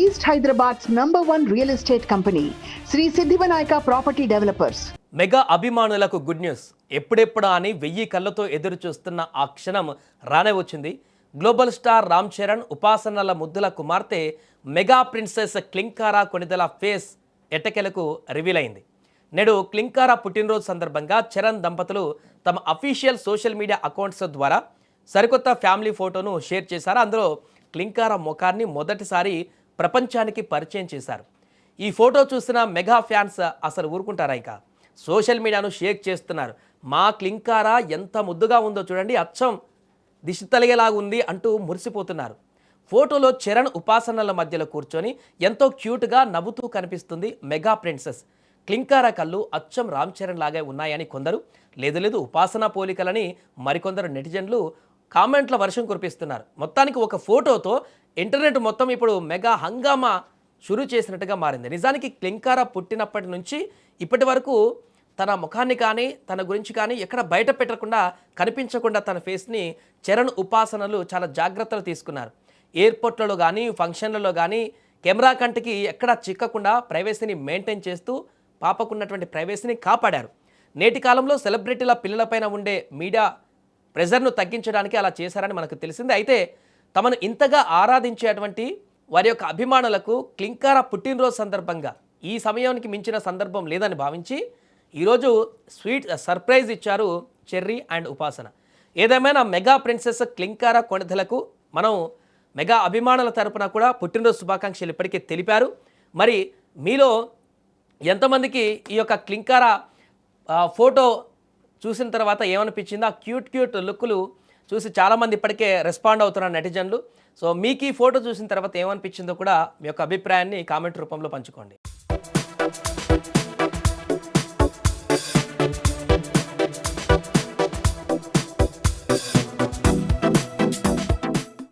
East Hyderabad's #1 real estate company, Sri Siddhivanayaka Property Developers. Mega అభిమానులకు good news. ఎప్పుడెప్పుడా అని 1000 కళ్ళతో ఎదురు చూస్తున్న ఆ క్షణం రానే వచ్చింది. గ్లోబల్ స్టార్ రామ్ చరణ్ ఉపాసనల ముద్దుల కుమార్తె mega princess Klin Kaara Konidela face ఎట్టకెలకు రివీల్ అయింది. నేడు క్లింకారా పుట్టినరోజు సందర్భంగా చరణ్ దంపతులు తమ అఫీషియల్ సోషల్ మీడియా అకౌంట్స్ ద్వారా సరికొత్త ఫ్యామిలీ ఫోటోను షేర్ చేశారు. అందులో క్లింకారా ముఖాన్ని మొదటిసారి ప్రపంచానికి పరిచయం చేశారు. ఈ ఫోటో చూసిన మెగా ఫ్యాన్స్ అసలు ఊరుకుంటారా? ఇక సోషల్ మీడియాను షేక్ చేస్తున్నారు. మా క్లింకారా ఎంత ముద్దుగా ఉందో చూడండి, అచ్చం దిష్టి తలిగేలాగా ఉంది అంటూ మురిసిపోతున్నారు. ఫోటోలో చరణ్ ఉపాసనల మధ్యలో కూర్చొని ఎంతో క్యూట్గా నవ్వుతూ కనిపిస్తుంది మెగా ప్రిన్సెస్. క్లింకారా కళ్ళు అచ్చం రామ్ చరణ్ లాగే ఉన్నాయని కొందరు, లేదు ఉపాసన పోలికలని మరికొందరు నెటిజన్లు కామెంట్ల వర్షం కురిపిస్తున్నారు. మొత్తానికి ఒక ఫోటోతో ఇంటర్నెట్ మొత్తం ఇప్పుడు మెగా హంగామా షురూ చేసినట్టుగా మారింది. నిజానికి క్లింకారా పుట్టినప్పటి నుంచి ఇప్పటి వరకు తన ముఖాన్ని కానీ తన గురించి కానీ ఎక్కడ బయట పెట్టకుండా కనిపించకుండా తన ఫేస్ని చరణ్ ఉపాసనలు చాలా జాగ్రత్తలు తీసుకున్నారు. ఎయిర్పోర్ట్లలో కానీ ఫంక్షన్లలో కానీ కెమెరా కంటికి ఎక్కడ చిక్కకుండా ప్రైవసీని మెయింటైన్ చేస్తూ పాపకున్నటువంటి ప్రైవసీని కాపాడారు. నేటి కాలంలో సెలబ్రిటీల పిల్లలపైన ఉండే మీడియా ప్రెజర్ను తగ్గించడానికి అలా చేశారని మనకు తెలిసింది. అయితే తమను ఇంతగా ఆరాధించేటువంటి వారి యొక్క అభిమానులకు క్లింకారా పుట్టినరోజు సందర్భంగా ఈ సమయానికి మించిన సందర్భం లేదని భావించి ఈరోజు స్వీట్ సర్ప్రైజ్ ఇచ్చారు చెర్రీ అండ్ ఉపాసన. ఏదేమైనా మెగా ప్రిన్సెస్ క్లింకారా కొణిదెలకు మనం మెగా అభిమానుల తరపున కూడా పుట్టినరోజు శుభాకాంక్షలు ఇప్పటికే తెలిపారు. మరి మీలో ఎంతమందికి ఈ యొక్క క్లింకారా ఫోటో చూసిన తర్వాత ఏమనిపించిందో, ఆ క్యూట్ లుక్లు చూసి చాలామంది ఇప్పటికే రెస్పాండ్ అవుతున్నారు నెటిజన్లు. సో మీకు ఈ ఫోటో చూసిన తర్వాత ఏమనిపించిందో కూడా మీ యొక్క అభిప్రాయాన్ని కామెంట్ రూపంలో పంచుకోండి.